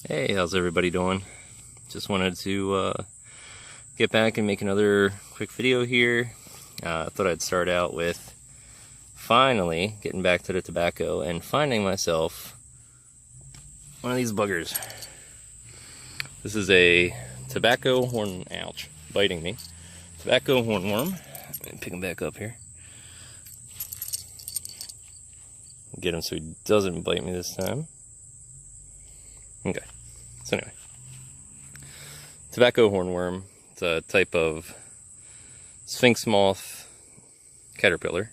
Hey, how's everybody doing? Just wanted to get back and make another quick video here. I thought I'd start out with finally getting back to the tobacco and finding myself one of these buggers. This is a tobacco horn, ouch, biting me. Tobacco hornworm. Let me pick him back up here. Get him so he doesn't bite me this time. Okay, so anyway, tobacco hornworm. It's a type of sphinx moth caterpillar,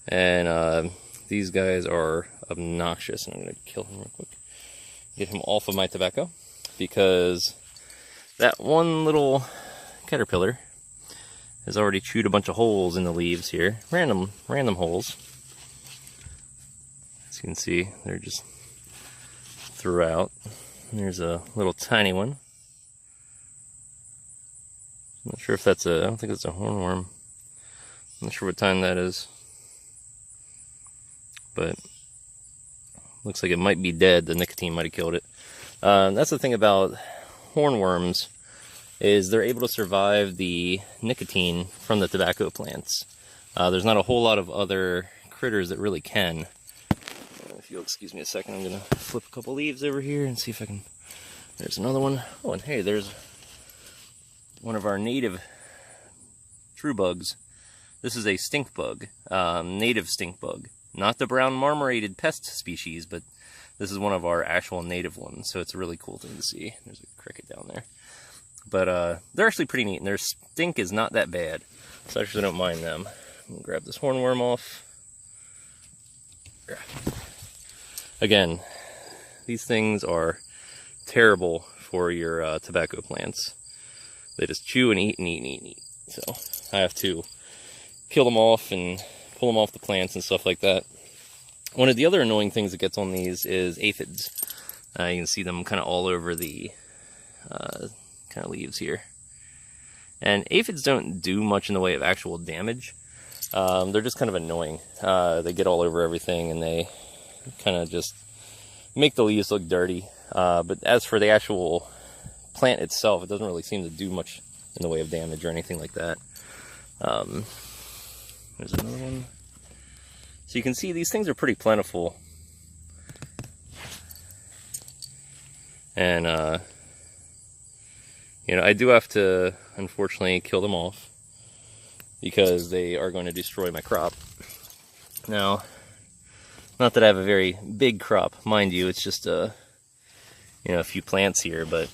and these guys are obnoxious. And I'm going to kill him real quick, get him off of my tobacco, because that one little caterpillar has already chewed a bunch of holes in the leaves here, random holes. As you can see, they're just throughout. There's a little tiny one. I'm not sure if that's I don't think it's a hornworm. I'm not sure what time that is. But looks like it might be dead. The nicotine might have killed it. That's the thing about hornworms, is they're able to survive the nicotine from the tobacco plants. There's not a whole lot of other critters that really can. If you'll excuse me a second, I'm going to flip a couple leaves over here and see if I can... There's another one. Oh, and hey, there's one of our native true bugs. This is a stink bug, native stink bug. Not the brown marmorated pest species, but this is one of our actual native ones, so it's a really cool thing to see. There's a cricket down there. But they're actually pretty neat, and their stink is not that bad, so I actually don't mind them. I'm going to grab this hornworm off. Again, these things are terrible for your tobacco plants. They just chew and eat and eat and eat and eat. So I have to kill them off and pull them off the plants and stuff like that. One of the other annoying things that gets on these is aphids. You can see them kind of all over the kind of leaves here. And aphids don't do much in the way of actual damage. They're just kind of annoying. They get all over everything, and they kind of just make the leaves look dirty. But as for the actual plant itself, it doesn't really seem to do much in the way of damage or anything like that. There's another one. So you can see these things are pretty plentiful. And, you know, I do have to, unfortunately, kill them off, because they are going to destroy my crop. Now, not that I have a very big crop, mind you, it's just a few plants here, but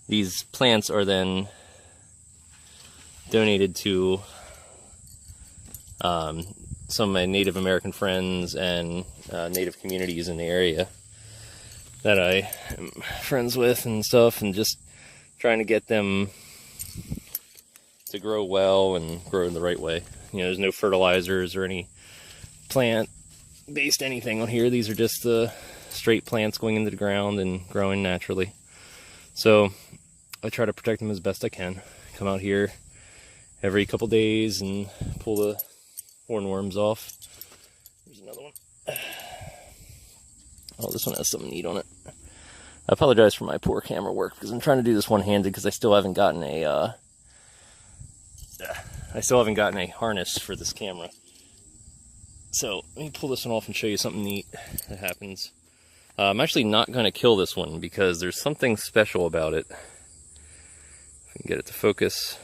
these plants are then donated to some of my Native American friends and Native communities in the area that I am friends with and stuff, and just trying to get them to grow well and grow in the right way. You know, there's no fertilizers or any plant-based anything on here. These are just straight plants going into the ground and growing naturally. So I try to protect them as best I can. Come out here every couple days and pull the hornworms off. There's another one. Oh, this one has something neat on it. I apologize for my poor camera work, because I'm trying to do this one-handed, because I still haven't gotten a harness for this camera. So let me pull this one off and show you something neat that happens. I'm actually not going to kill this one, because there's something special about it. If I can get it to focus.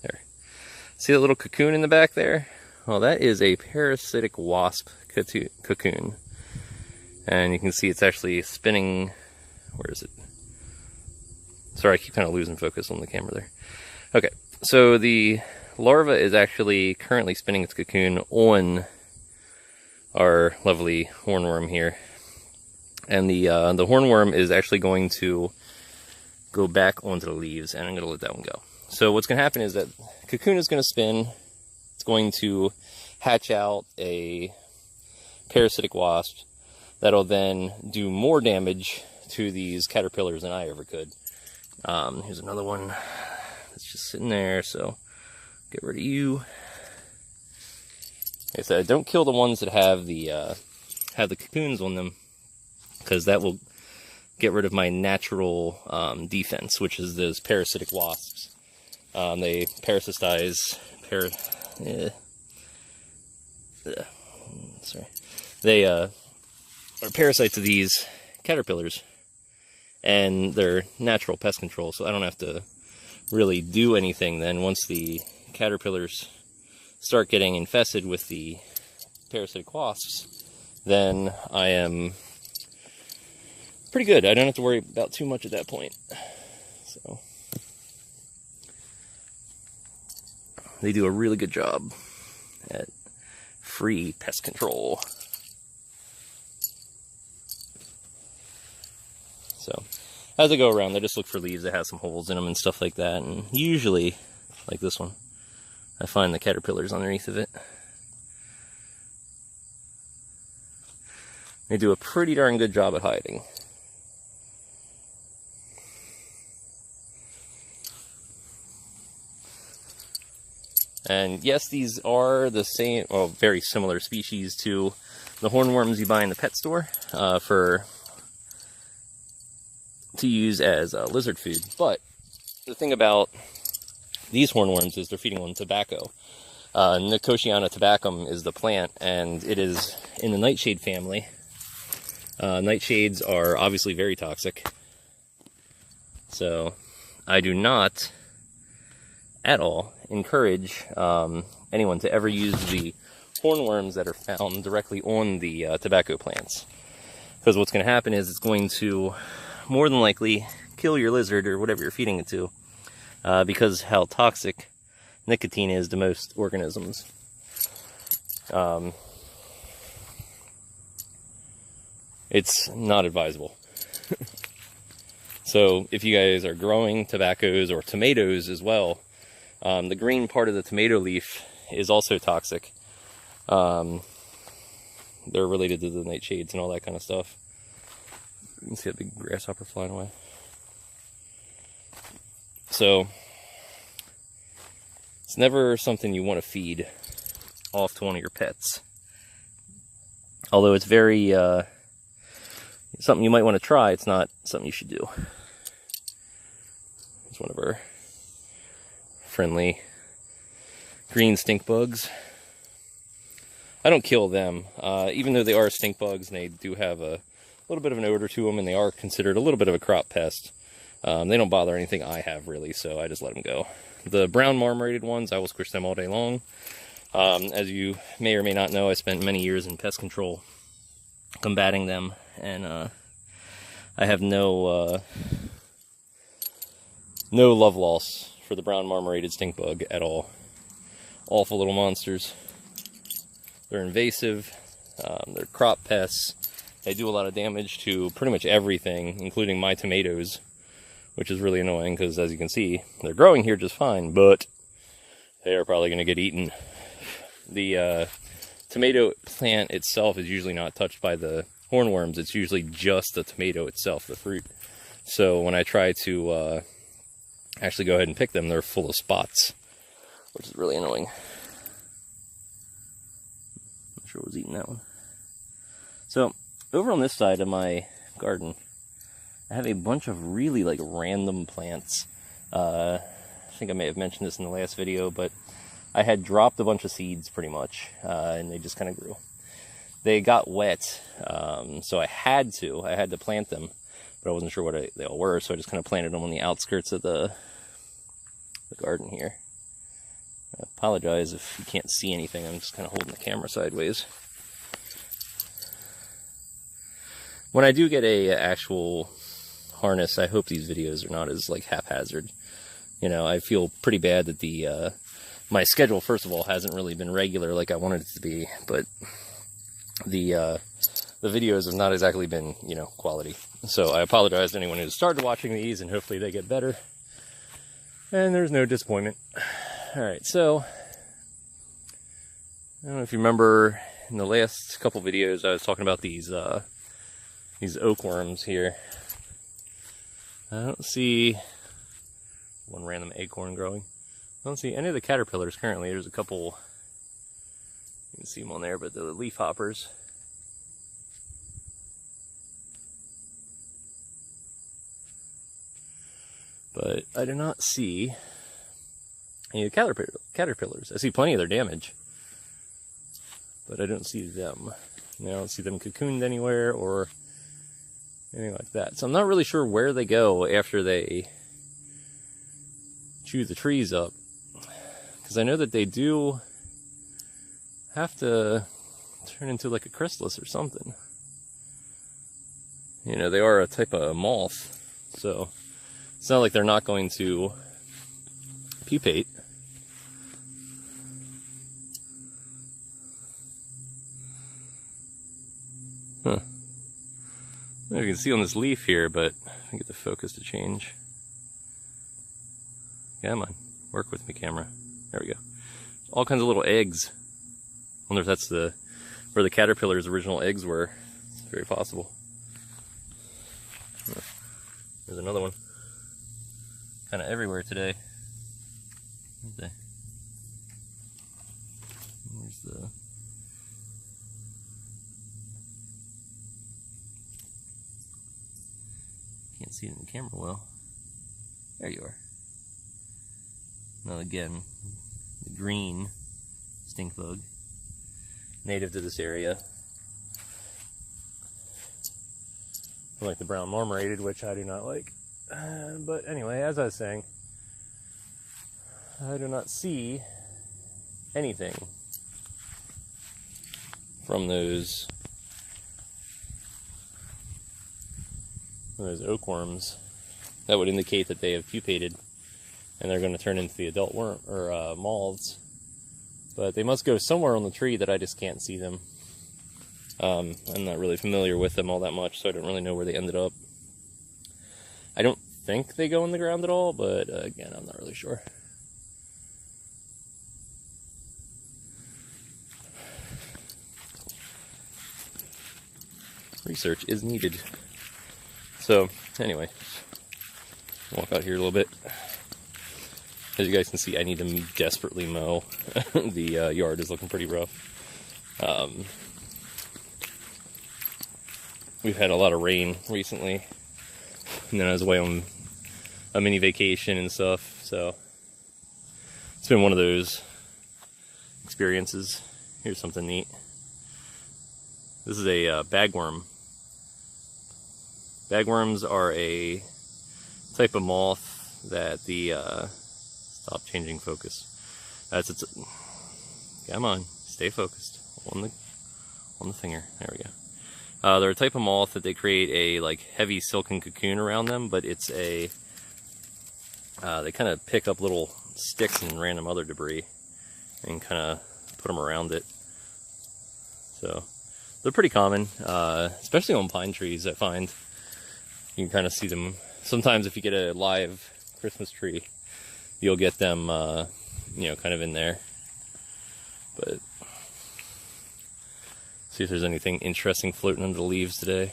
There. See that little cocoon in the back there? Well, that is a parasitic wasp cocoon. And you can see it's actually spinning. Where is it? Sorry, I keep kind of losing focus on the camera there. Okay, so the larva is actually currently spinning its cocoon on our lovely hornworm here. And the hornworm is actually going to go back onto the leaves, and I'm going to let that one go. So what's going to happen is that cocoon is going to spin. It's going to hatch out a parasitic wasp that'll then do more damage to these caterpillars than I ever could. Here's another one that's just sitting there, so get rid of you. Like I said, don't kill the ones that have the cocoons on them, because that will get rid of my natural defense, which is those parasitic wasps. They parasitize, they are parasites of these caterpillars, and they're natural pest control, so I don't have to really do anything then. Once the caterpillars start getting infested with the parasitic wasps, then I am pretty good. I don't have to worry about too much at that point. So they do a really good job at free pest control. So as I go around, I just look for leaves that have some holes in them and stuff like that. And usually, like this one, I find the caterpillars underneath of it. They do a pretty darn good job at hiding. And yes, these are the same, well, very similar species to the hornworms you buy in the pet store to use as lizard food. But the thing about these hornworms is they're feeding on tobacco. Nicotiana tabacum is the plant, and it is in the nightshade family. Nightshades are obviously very toxic. So I do not at all encourage anyone to ever use the hornworms that are found directly on the tobacco plants. Because what's going to happen is it's going to more than likely kill your lizard or whatever you're feeding it to, because how toxic nicotine is to most organisms. It's not advisable. So if you guys are growing tobaccos or tomatoes as well, the green part of the tomato leaf is also toxic. They're related to the nightshades and all that kind of stuff. You can see that big grasshopper flying away. So it's never something you want to feed off to one of your pets. Although it's very something you might want to try, it's not something you should do. It's one of our friendly green stink bugs. I don't kill them, even though they are stink bugs and they do have a little bit of an odor to them, and they are considered a little bit of a crop pest. They don't bother anything I have, really, so I just let them go. The brown marmorated ones, I will squish them all day long. As you may or may not know, I spent many years in pest control combating them, and I have no love loss for the brown marmorated stink bug at all. Awful little monsters. They're invasive, they're crop pests. They do a lot of damage to pretty much everything, including my tomatoes, which is really annoying because, as you can see, they're growing here just fine, but they are probably going to get eaten. The tomato plant itself is usually not touched by the hornworms. It's usually just the tomato itself, the fruit. So when I try to actually go ahead and pick them, they're full of spots, which is really annoying. Not sure what was eating that one. So over on this side of my garden, I have a bunch of really random plants. I think I may have mentioned this in the last video, but I had dropped a bunch of seeds pretty much, and they just kind of grew. They got wet, so I had to plant them, but I wasn't sure what they all were, so I just kind of planted them on the outskirts of the garden here. I apologize if you can't see anything. I'm just kind of holding the camera sideways. When I do get a actual harness, I hope these videos are not as haphazard. You know, I feel pretty bad that the my schedule, first of all, hasn't really been regular like I wanted it to be, but the videos have not exactly been, quality. So I apologize to anyone who's started watching these, and hopefully they get better. And there's no disappointment. Alright, so I don't know if you remember in the last couple videos I was talking about these oak worms here. I don't see one random acorn growing. I don't see any of the caterpillars currently. There's a couple, you can see them on there, but the leaf hoppers. But I do not see any caterpillars. I see plenty of their damage, but I don't see them. I don't see them cocooned anywhere or anything like that. So I'm not really sure where they go after they chew the trees up, because I know that they do have to turn into like a chrysalis or something. You know, they are a type of moth, so it's not like they're not going to pupate. Huh. I don't know if you can see on this leaf here, but I can get the focus to change. Come on, work with me, camera. There we go. All kinds of little eggs. I wonder if that's where the caterpillar's original eggs were. It's very possible. There's another one. Kind of everywhere today. Where's the... Can't see it in the camera well. There you are. Now again, the green stink bug, native to this area. Like the brown marmorated, which I do not like. But anyway, as I was saying, I do not see anything from those oakworms that would indicate that they have pupated and they're going to turn into the adult worm or moths. But they must go somewhere on the tree that I just can't see them. I'm not really familiar with them all that much, so I don't really know where they ended up. I don't think they go in the ground at all, but again, I'm not really sure. Research is needed. So, anyway, walk out here a little bit. As you guys can see, I need to desperately mow. The yard is looking pretty rough. We've had a lot of rain recently, and then I was away on a mini vacation and stuff, so it's been one of those experiences. Here's something neat. This is a bagworm. Bagworms are a type of moth that the stop changing focus. Come on, stay focused on the finger. There we go. They're a type of moth that they create a like heavy silken cocoon around them, but it's a they kind of pick up little sticks and random other debris and kind of put them around it. So they're pretty common, especially on pine trees. I find you can kind of see them. Sometimes if you get a live Christmas tree, you'll get them, you know, kind of in there. But see if there's anything interesting floating under the leaves today.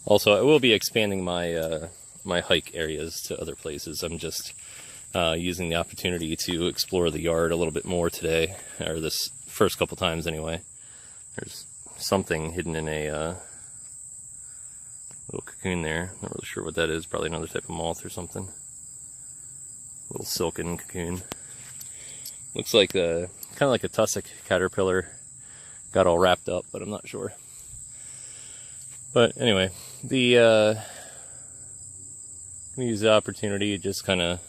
Also, I will be expanding my my hike areas to other places. I'm just using the opportunity to explore the yard a little bit more today, or this first couple times anyway. There's something hidden in a little cocoon there. Not really sure what that is. Probably another type of moth or something. Little silken cocoon. Looks like kind of like a tussock caterpillar got all wrapped up, but I'm not sure. But anyway, I'm gonna use the opportunity to just kind of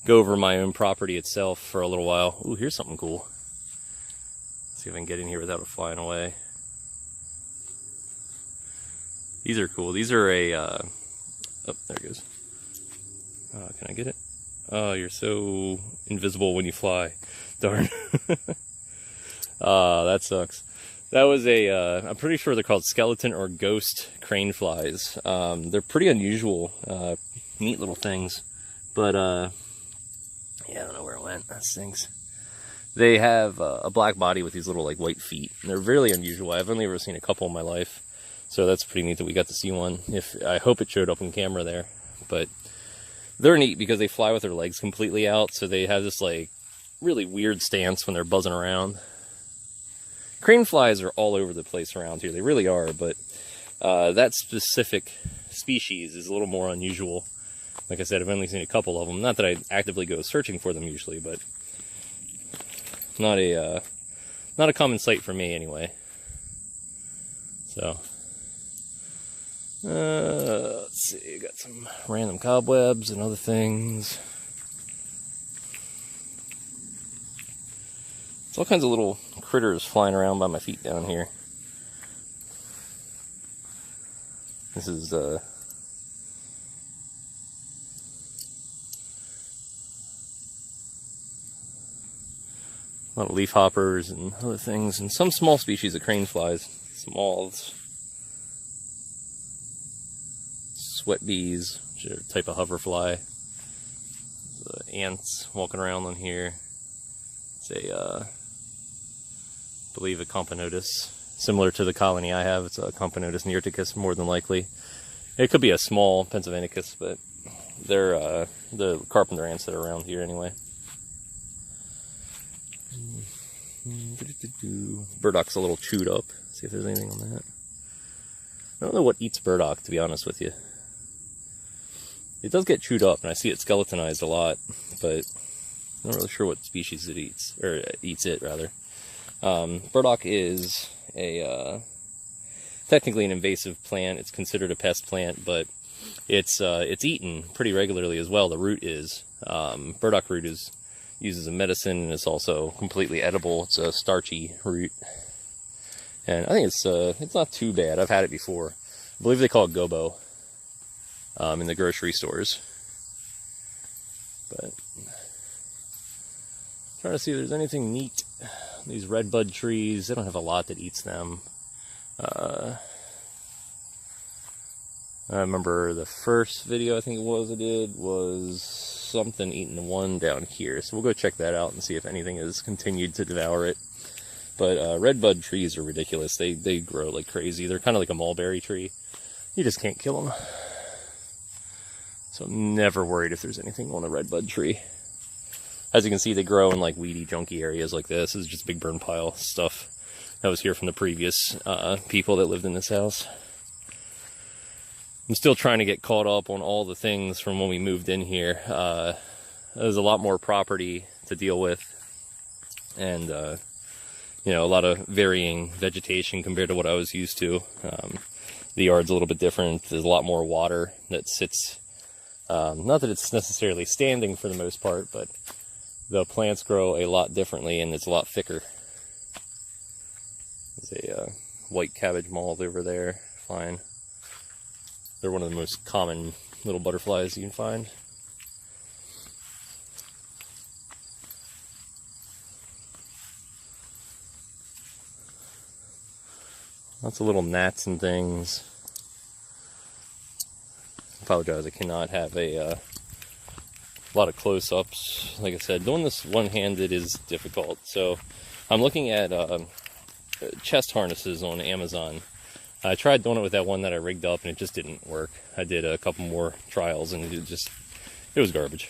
go over my own property itself for a little while. Ooh, here's something cool. Let's see if I can get in here without it flying away. These are cool. These are a, oh, there it goes. Can I get it? Oh, you're so invisible when you fly. Darn. That sucks. That was I'm pretty sure they're called skeleton or ghost crane flies. They're pretty unusual, neat little things. But, yeah, I don't know where it went. That stinks. They have a black body with these little, like, white feet. And they're really unusual. I've only ever seen a couple in my life. So that's pretty neat that we got to see one. I hope it showed up on camera there. But They're neat because they fly with their legs completely out, so they have this like really weird stance when they're buzzing around. Crane flies are all over the place around here. They really are, but that specific species is a little more unusual. Like I said, I've only seen a couple of them. Not that I actively go searching for them usually, but not a common sight for me anyway. So let's see, got some random cobwebs and other things. It's all kinds of little critters flying around by my feet down here. This is a lot of leaf hoppers and other things, and some small species of crane flies, some moths, sweat bees, which are a type of hoverfly, ants walking around on here. It's a, I believe, a Camponotus, similar to the colony I have. It's a Camponotus nearticus, more than likely. It could be a small Pennsylvanicus, but they're the carpenter ants that are around here anyway. Burdoc's a little chewed up. See if there's anything on that. I don't know what eats burdock, to be honest with you. It does get chewed up, and I see it skeletonized a lot, but I'm not really sure what species it eats, or eats it rather. Burdock is a technically an invasive plant. It's considered a pest plant, but it's eaten pretty regularly as well. The root is burdock root is used as a medicine, and it's also completely edible. It's a starchy root, and I think it's not too bad. I've had it before. I believe they call it gobo in the grocery stores. But trying to see if there's anything neat. These redbud trees, they don't have a lot that eats them. I remember the first video I think it was I did was something eating one down here, so we'll go check that out and see if anything has continued to devour it. But redbud trees are ridiculous. They grow like crazy. They're kind of like a mulberry tree. You just can't kill them. So I'm never worried if there's anything on a redbud tree. As you can see, they grow in like weedy, junky areas like this. This is just a big burn pile of stuff that was here from the previous people that lived in this house. I'm still trying to get caught up on all the things from when we moved in here. There's a lot more property to deal with, and you know, a lot of varying vegetation compared to what I was used to. The yard's a little bit different. There's a lot more water that sits, not that it's necessarily standing for the most part, but the plants grow a lot differently and it's a lot thicker. There's a white cabbage moth over there flying. They're one of the most common little butterflies you can find. Lots of little gnats and things. Apologize, I cannot have a lot of close-ups. Like I said, doing this one-handed is difficult. So I'm looking at chest harnesses on Amazon. I tried doing it with that one that I rigged up and it just didn't work. I did a couple more trials and it was garbage.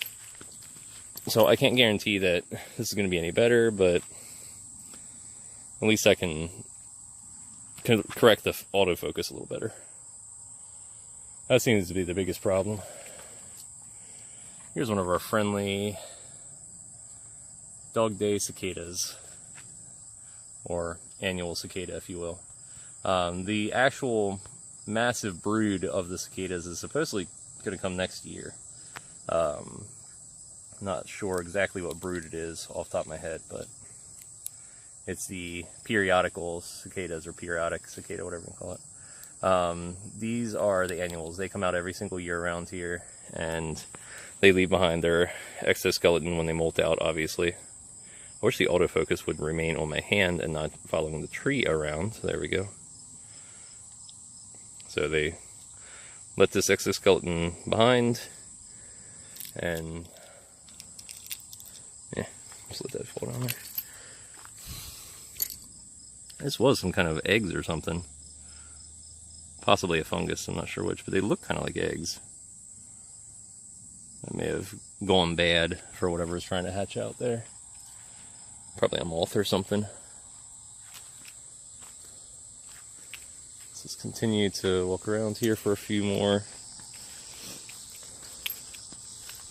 So I can't guarantee that this is going to be any better, but at least I can correct the autofocus a little better. That seems to be the biggest problem. Here's one of our friendly dog day cicadas, or annual cicada, if you will. The actual massive brood of the cicadas is supposedly going to come next year. Not sure exactly what brood it is off the top of my head, but it's the periodical cicadas, or periodic cicada, whatever you call it. These are the annuals. They come out every single year around here, and they leave behind their exoskeleton when they molt out, obviously. I wish the autofocus would remain on my hand and not following the tree around. There we go. So they let this exoskeleton behind, and yeah, just let that fall down there. This was some kind of eggs or something. Possibly a fungus, I'm not sure which, but they look kind of like eggs. It may have gone bad for whatever is trying to hatch out there. Probably a moth or something. Let's just continue to walk around here for a few more.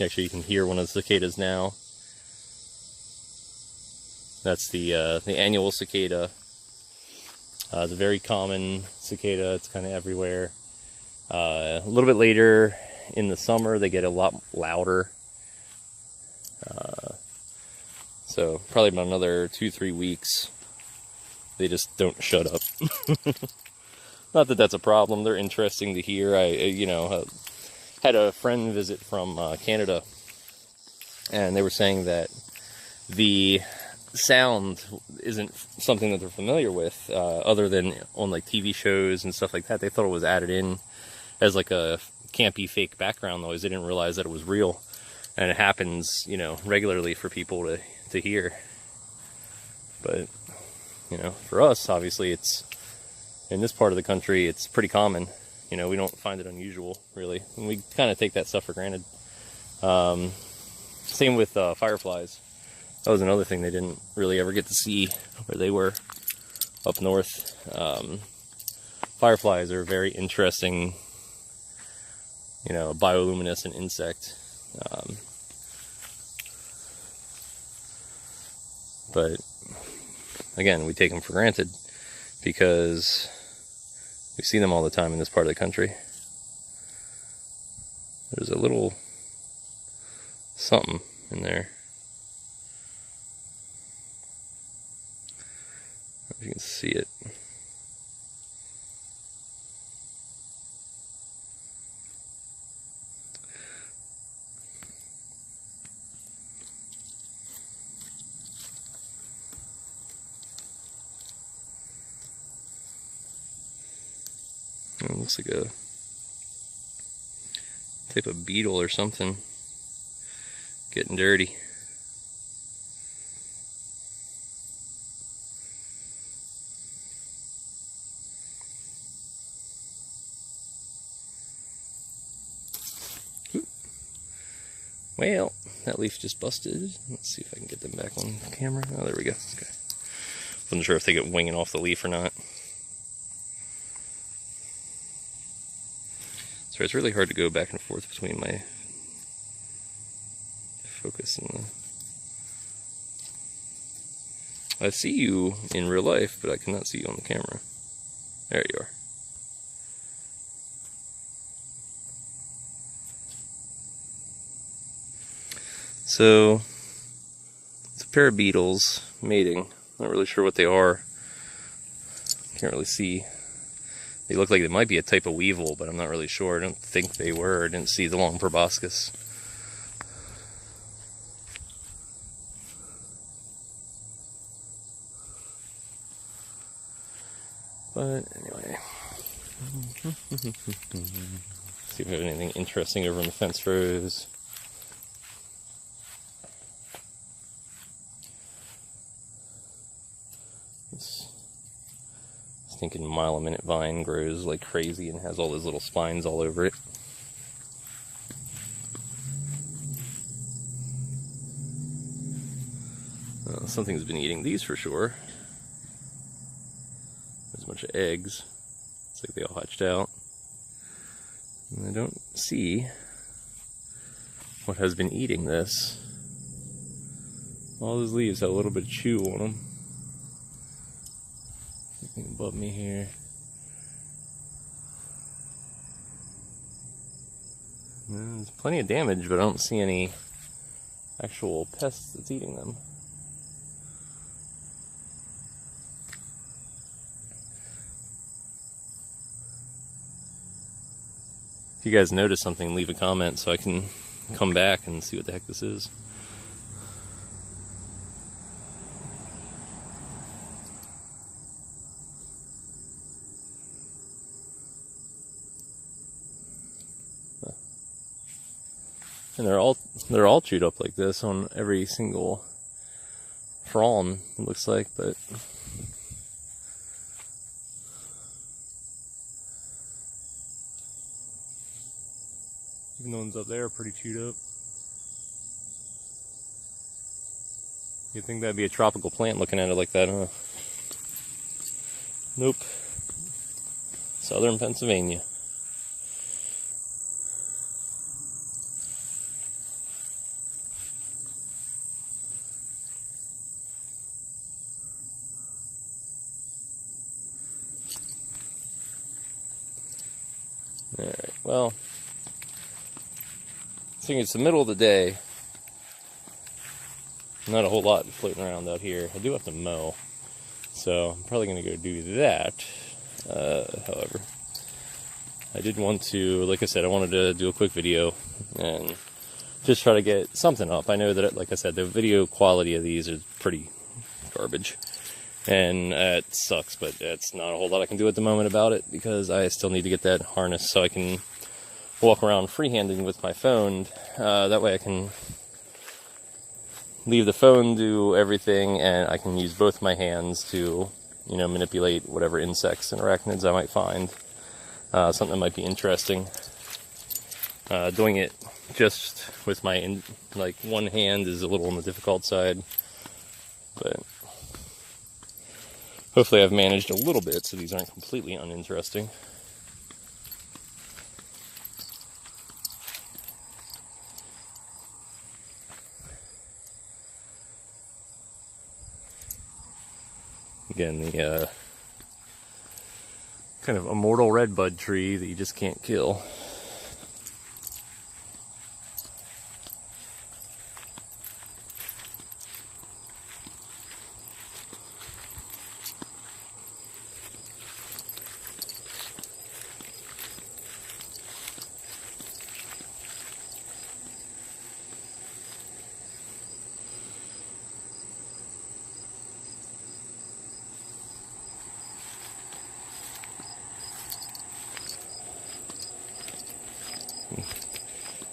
Actually, you can hear one of the cicadas now. That's the annual cicada. It's a very common cicada. It's kind of everywhere. A little bit later in the summer, they get a lot louder. So probably about another 2-3 weeks, they just don't shut up. Not that that's a problem. They're interesting to hear. I had a friend visit from Canada, and they were saying that the sound isn't something that they're familiar with, other than on like TV shows and stuff like that. They thought it was added in as like a campy fake background noise. They didn't realize that it was real, and it happens, regularly for people to hear. But for us, obviously, it's in this part of the country, it's pretty common. We don't find it unusual, really, and we kind of take that stuff for granted. Same with fireflies. That was another thing they didn't really ever get to see where they were up north. Fireflies are a very interesting, bioluminescent insect. But again, we take them for granted because we see them all the time in this part of the country. There's a little something in there. I don't know if you can see it. It looks like a type of beetle or something getting dirty. Well, that leaf just busted. Let's see if I can get them back on camera. Oh, there we go. Okay. Wasn't sure if they get winging off the leaf or not. So it's really hard to go back and forth between my focus and the... I see you in real life, but I cannot see you on the camera. There you are. So, it's a pair of beetles mating. Not really sure what they are. Can't really see. They look like they might be a type of weevil, but I'm not really sure. I don't think they were. I didn't see the long proboscis. But anyway. See if we have anything interesting over in the fence rows. This stinking mile-a-minute vine grows like crazy and has all those little spines all over it. Something's been eating these for sure. There's a bunch of eggs. Looks like they all hatched out. And I don't see what has been eating this. All those leaves have a little bit of chew on them. Something above me here. There's plenty of damage, but I don't see any actual pests that's eating them. If you guys notice something, leave a comment so I can come back and see what the heck this is. And they're all chewed up like this on every single frond, it looks like, but even the ones up there are pretty chewed up. You'd think that'd be a tropical plant looking at it like that, huh? Nope. Southern Pennsylvania. Alright, well, I think it's the middle of the day. Not a whole lot floating around out here. I do have to mow, so I'm probably going to go do that. However, I did want to, like I said, I wanted to do a quick video and just try to get something up. I know that, like I said, the video quality of these is pretty garbage, and it sucks, but it's not a whole lot I can do at the moment about it because I still need to get that harness so I can walk around freehanding with my phone. That way I can leave the phone do everything, and I can use both my hands to, you know, manipulate whatever insects and arachnids I might find. Something that might be interesting. Doing it just with my one hand is a little on the difficult side, but hopefully I've managed a little bit so these aren't completely uninteresting. Again, the kind of immortal redbud tree that you just can't kill.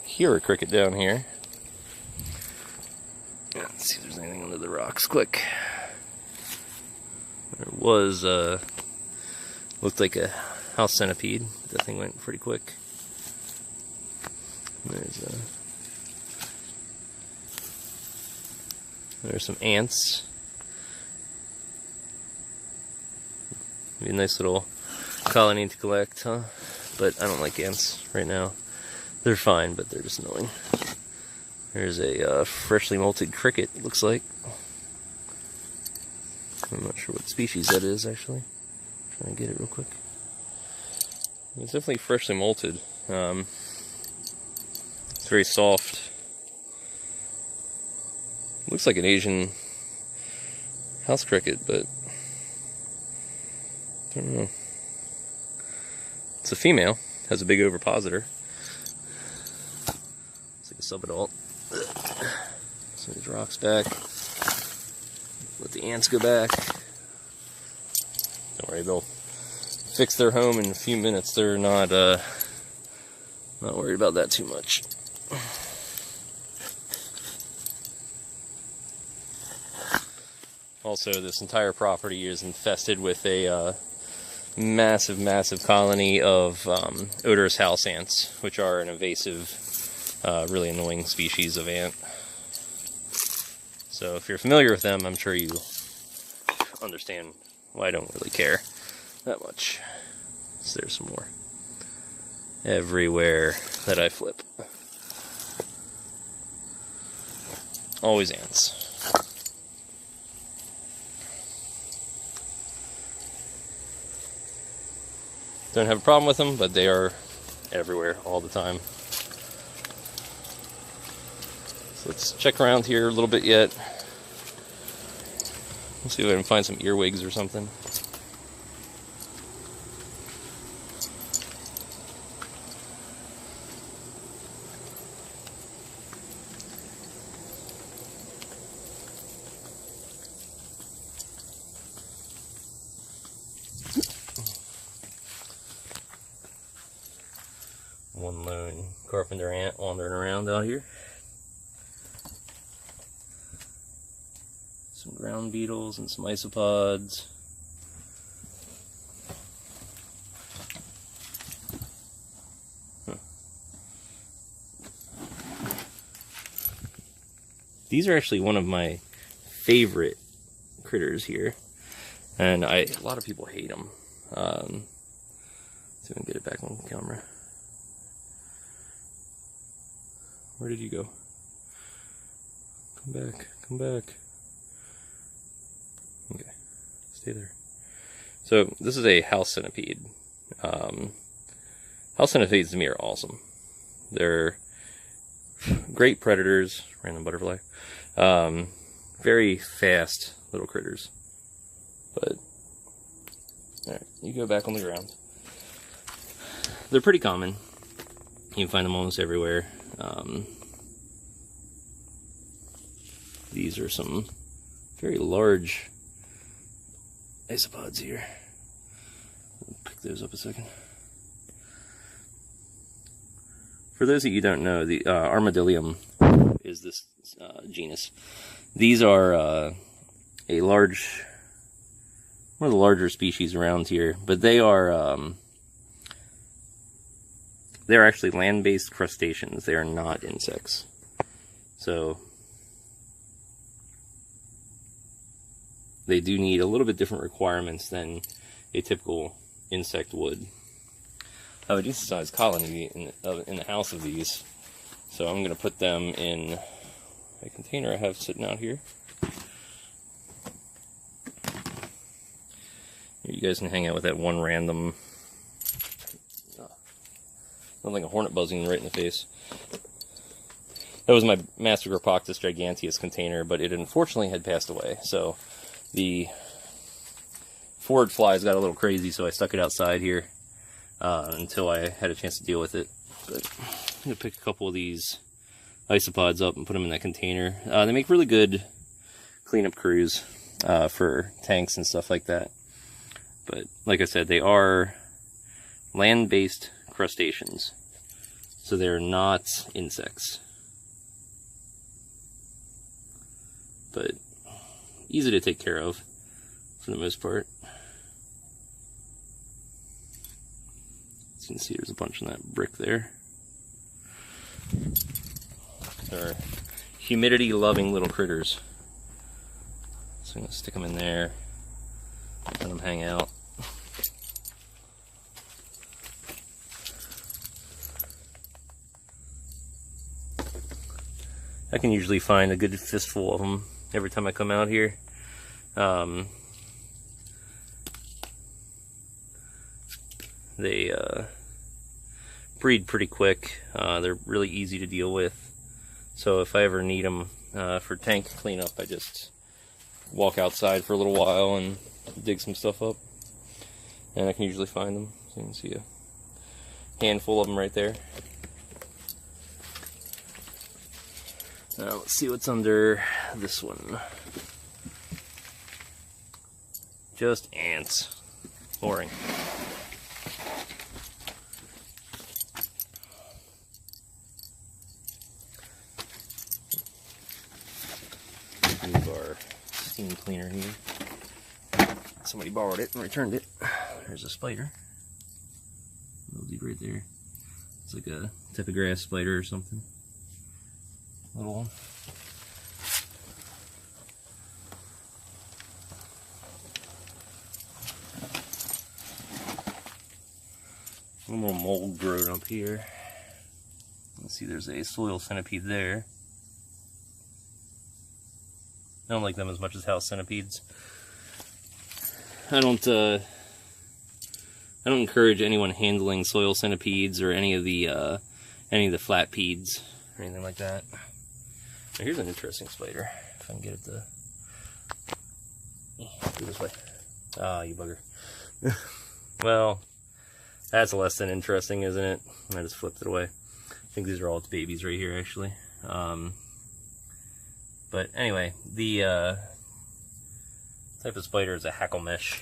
Hear a cricket down here. Yeah, let's see if there's anything under the rocks quick. There was, looked like a house centipede. That thing went pretty quick. There's some ants. Be a nice little colony to collect, huh? But I don't like ants right now. They're fine, but they're just annoying. There's a freshly molted cricket, it looks like. I'm not sure what species that is, actually. Trying to get it real quick. It's definitely freshly molted. It's very soft. Looks like an Asian house cricket, but I don't know. It's a female, has a big ovipositor. Subadult. So these rocks back. Let the ants go back. Don't worry, they'll fix their home in a few minutes. They're not worried about that too much. Also, this entire property is infested with a massive colony of odorous house ants, which are an invasive, really annoying species of ant. So if you're familiar with them, I'm sure you understand why I don't really care that much. So there's some more everywhere that I flip. Always ants. Don't have a problem with them, but they are everywhere all the time. So let's check around here a little bit yet. Let's see if I can find some earwigs or something. One lone carpenter ant wandering around out here. Some ground beetles and some isopods. These are actually one of my favorite critters here, and a lot of people hate them. See if we can get it back on camera. Where did you go? Come back, come back. Okay, stay there. So this is a house centipede. House centipedes to me are awesome. They're great predators. Random butterfly. Very fast little critters. But alright, you go back on the ground. They're pretty common. You can find them almost everywhere. These are some very large isopods here. I'll pick those up a second. For those of you who don't know, the Armadillium is this genus. These are one of the larger species around here, but they're actually land-based crustaceans. They are not insects. So they do need a little bit different requirements than a typical insect would. I have a decent sized colony in the house of these, so I'm going to put them in a container I have sitting out here. You guys can hang out with that one random, something like a hornet buzzing right in the face. That was my Mastergropoctus giganteus container, but it unfortunately had passed away, so the forage flies got a little crazy, so I stuck it outside here until I had a chance to deal with it. But I'm going to pick a couple of these isopods up and put them in that container. They make really good cleanup crews for tanks and stuff like that. But like I said, they are land-based crustaceans, so they're not insects. But easy to take care of for the most part. As you can see, there's a bunch in that brick there. They're humidity-loving little critters. So I'm going to stick them in there, let them hang out. I can usually find a good fistful of them every time I come out here. They breed pretty quick. They're really easy to deal with. So if I ever need them for tank cleanup, I just walk outside for a little while and dig some stuff up. And I can usually find them. So you can see a handful of them right there. Now let's see what's under this one. Just ants. Boring. Move our steam cleaner here. Somebody borrowed it and returned it. There's a spider. A little deep right there. It's like a type of grass spider or something. Little one. One little mold growing up here. Let's see, there's a soil centipede there. I don't like them as much as house centipedes. I don't encourage anyone handling soil centipedes or any of the flatpedes or anything like that. Now here's an interesting spider. If I can get it to go this way. Ah, you bugger. Well, that's less than interesting, isn't it? I just flipped it away. I think these are all its babies right here, actually. But anyway, the type of spider is a hacklemesh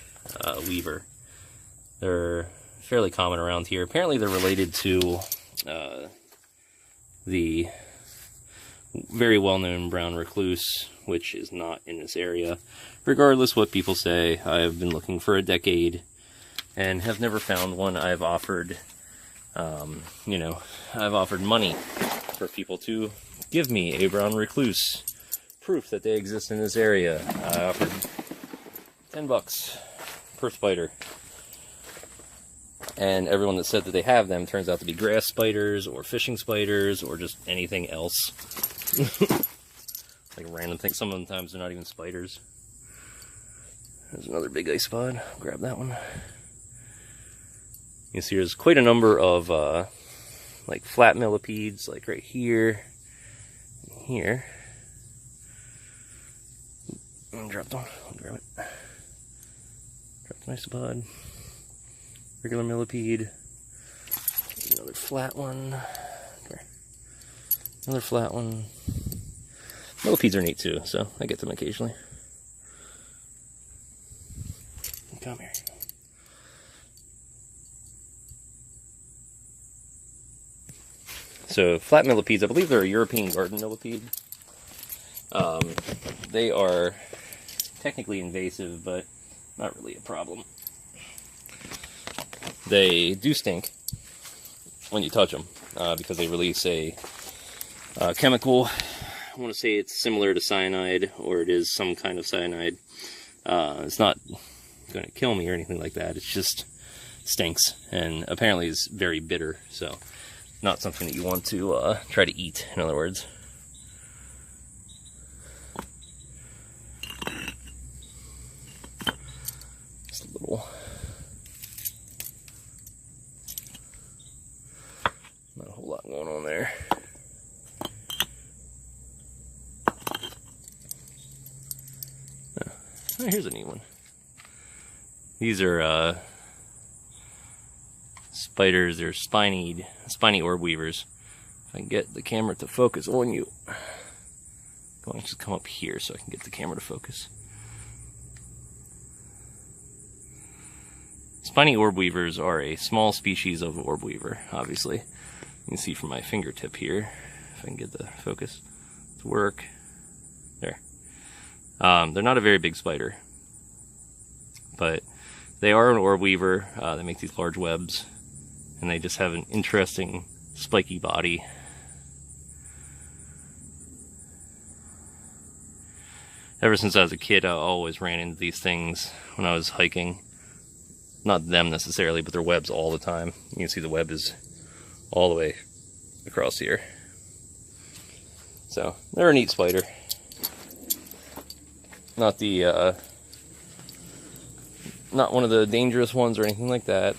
weaver. They're fairly common around here. Apparently they're related to the very well-known brown recluse, which is not in this area. Regardless what people say, I have been looking for a decade and have never found one. I've offered, I've offered money for people to give me a brown recluse proof that they exist in this area. I offered $10 per spider. And everyone that said that they have them turns out to be grass spiders or fishing spiders or just anything else. Like random things. Sometimes they're not even spiders. There's another big ice pod. Grab that one. You can see there's quite a number of like flat millipedes, like right here, and here. Dropped one. I'll grab it. Dropped an isopod. Regular millipede. Another flat one. There. Another flat one. Millipedes are neat too, so I get them occasionally. Come here. So flat millipedes, I believe they're a European garden millipede. They are technically invasive, but not really a problem. They do stink when you touch them because they release a chemical. I want to say it's similar to cyanide, or it is some kind of cyanide. It's not going to kill me or anything like that. It just stinks, and apparently is very bitter. So, not something that you want to try to eat. In other words. Just a little. Not a whole lot going on there. Oh, here's a neat one. These are spiders. They're spiny orb weavers. If I can get the camera to focus on you, go and just come up here so I can get the camera to focus. Spiny orb weavers are a small species of orb weaver. Obviously, you can see from my fingertip here. If I can get the focus to work, there. They're not a very big spider, but they are an orb weaver. They make these large webs, and they just have an interesting spiky body. Ever since I was a kid, I always ran into these things when I was hiking. Not them necessarily, but their webs all the time. You can see the web is all the way across here. So, they're a neat spider. Not the, not one of the dangerous ones or anything like that.